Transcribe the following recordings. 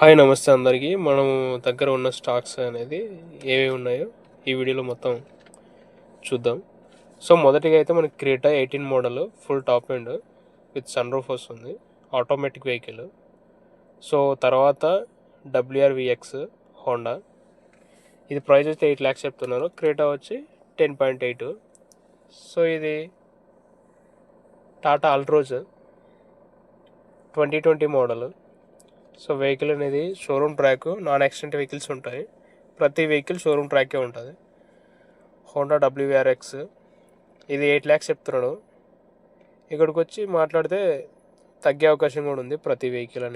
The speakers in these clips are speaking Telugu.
హాయ్ నమస్తే అందరికీ. మనం దగ్గర ఉన్న స్టాక్స్ అనేది ఏవేవి ఉన్నాయో ఈ వీడియోలో మొత్తం చూద్దాం. సో మొదటిగా అయితే మనకి Creta 18 model full top end with sunroof వస్తుంది, ఆటోమేటిక్ వెహికల్. సో తర్వాత WRVX హోండా, ఇది ప్రైస్ అయితే 8 lakhs చెప్తున్నారు. క్రేటా వచ్చి 10.8. సో ఇది Tata Altroz 2020 model. So vehicle అనేది showroom track, non accident vehicles ఉంటాయి. ప్రతి వెహికల్ షోరూమ్ ట్రాకే ఉంటుంది. హోండా WRX, ఇది 8 lakhs చెప్తున్నాడు. ఇక్కడికి వచ్చి మాట్లాడితే తగ్గే అవకాశం కూడా ఉంది. ప్రతి వెహికల్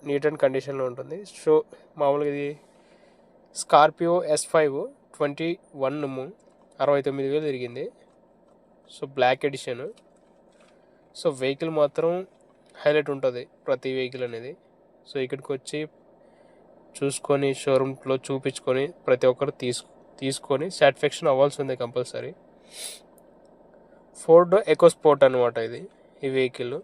నీట్ అండ్ కండిషన్లో ఉంటుంది. సో మామూలుగా ఇది స్కార్పియో S5 21 69,000 తిరిగింది. So black edition. So vehicle మాత్రం హైలైట్ ఉంటుంది ప్రతి వెహికల్ అనేది. సో ఇక్కడికి వచ్చి చూసుకొని షోరూమ్లో చూపించుకొని ప్రతి ఒక్కరు తీసుకొని సాటిస్ఫాక్షన్ అవ్వాల్సి ఉంది కంపల్సరీ. ఫోర్డ్ ఎకోస్పోర్ట్ అనమాట ఈ వెహికల్.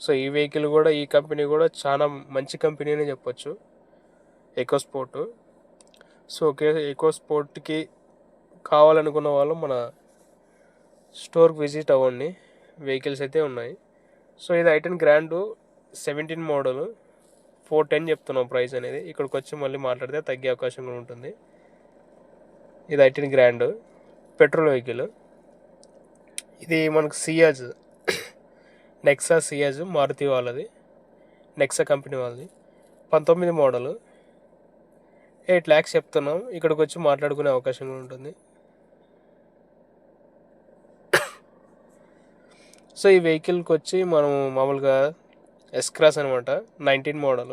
సో ఈ వెహికల్ కూడా, ఈ కంపెనీ కూడా చాలా మంచి కంపెనీ అని చెప్పొచ్చు, ఎకోస్పోర్ట్. సో ఎకోస్పోర్ట్కి కావాలనుకున్న వాళ్ళు మన స్టోర్కి విజిట్ అవ్వండి, వెహికల్స్ అయితే ఉన్నాయి. సో ఇది i10 గ్రాండ్ 17 మోడల్ 410 చెప్తున్నాం ప్రైస్ అనేది. ఇక్కడికి వచ్చి మళ్ళీ మాట్లాడితే తగ్గే అవకాశం కూడా ఉంటుంది. ఇది i10 గ్రాండ్ పెట్రోల్ వెహికల్. ఇది మనకు సియాజ్ నెక్సా సియాజ్ మారుతి వాళ్ళది, నెక్సా కంపెనీ వాళ్ళది, 19 మోడల్ 8 lakhs చెప్తున్నాం. ఇక్కడికి వచ్చి మాట్లాడుకునే అవకాశం కూడా ఉంటుంది. సో ఈ వెహికల్కి వచ్చి మనం మామూలుగా S-Cross అనమాట 19 మోడల్,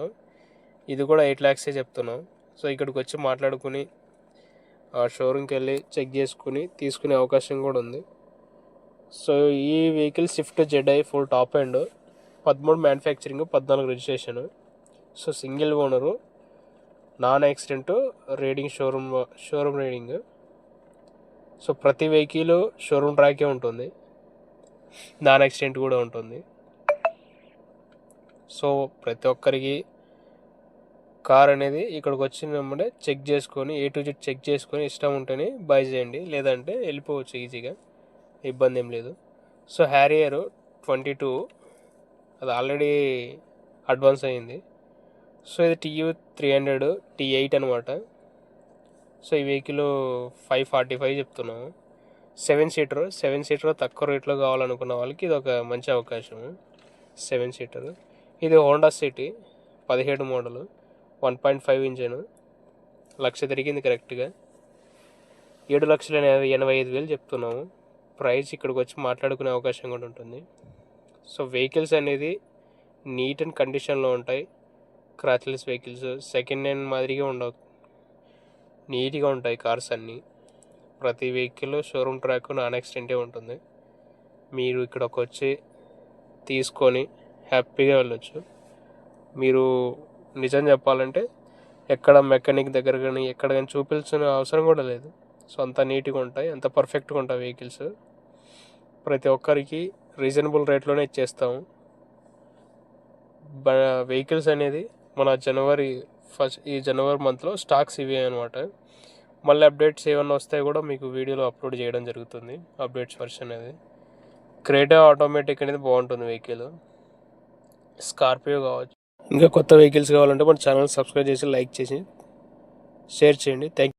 ఇది కూడా 8 lakhs చెప్తున్నాం. సో ఇక్కడికి వచ్చి మాట్లాడుకుని షోరూమ్కి వెళ్ళి చెక్ చేసుకుని తీసుకునే అవకాశం కూడా ఉంది. సో ఈ vehicle Swift ZI full top end, 13 manufacturing, 14 registration. So single owner, non accident reading, showroom reading. So ప్రతి వెహికల్ షోరూమ్ ట్రాకే ఉంటుంది, నాన్ యాక్సిడెంట్ కూడా ఉంటుంది. సో ప్రతి ఒక్కరికి కార్ అనేది ఇక్కడికి వచ్చినప్పుడే చెక్ చేసుకొని A to Z చెక్ చేసుకొని ఇష్టం ఉంటేనే బై చేయండి, లేదంటే వెళ్ళిపోవచ్చు ఈజీగా, ఇబ్బంది ఏం లేదు. సో హ్యారియర్ 22 అది ఆల్రెడీ అడ్వాన్స్ అయ్యింది. సో ఇది TU300 T8 అనమాట. సో ఈ వెహికల్ 545 చెప్తున్నాము. 7 సీటర్ తక్కువ రేట్లో కావాలనుకున్న వాళ్ళకి ఇది ఒక మంచి అవకాశం. 7 సీటర్. ఇది హోండా సిటీ 17 మోడల్ 1.5 ఇంజన్, 1,00,000 తిరిగింది కరెక్ట్గా. 7,85,000 చెప్తున్నాము ప్రైస్. ఇక్కడికి వచ్చి మాట్లాడుకునే అవకాశం కూడా ఉంటుంది. సో వెహికల్స్ అనేది నీట్ అండ్ కండిషన్లో ఉంటాయి. క్రాచ్లెస్ వెహికల్స్, సెకండ్ హ్యాండ్ మాదిరిగా ఉండవు, నీట్గా ఉంటాయి కార్స్ అన్నీ. ప్రతి వెహికల్ షోరూమ్ ట్రాక్, నాన్ యాక్సిడెంటే ఉంటుంది. మీరు ఇక్కడికి వచ్చి తీసుకొని హ్యాపీగా వెళ్ళొచ్చు. మీరు నిజం చెప్పాలంటే ఎక్కడ మెకానిక్ దగ్గర కానీ ఎక్కడ కానీ చూపించిన అవసరం కూడా లేదు. సో అంత నీట్గా ఉంటాయి, అంత పర్ఫెక్ట్గా ఉంటాయి వెహికల్స్. ప్రతి ఒక్కరికి రీజనబుల్ రేట్లోనే ఇచ్చేస్తాము. వెహికల్స్ అనేది మన ఈ జనవరి మంత్లో స్టాక్స్ ఇవే అనమాట. మళ్ళీ అప్డేట్స్ ఏమన్నా వస్తాయి కూడా మీకు వీడియోలో అప్లోడ్ చేయడం జరుగుతుంది, అప్డేట్స్ వర్షన్ అనేది. క్రేటా ఆటోమేటిక్ అనేది బాగుంటుంది వెహికల్. స్కార్పియో కావచ్చు. ఇంకా కొత్త వెహికల్స్ కావాలంటే మన ఛానల్ సబ్స్క్రైబ్ చేసి, లైక్ చేసి, షేర్ చేయండి. Thank you.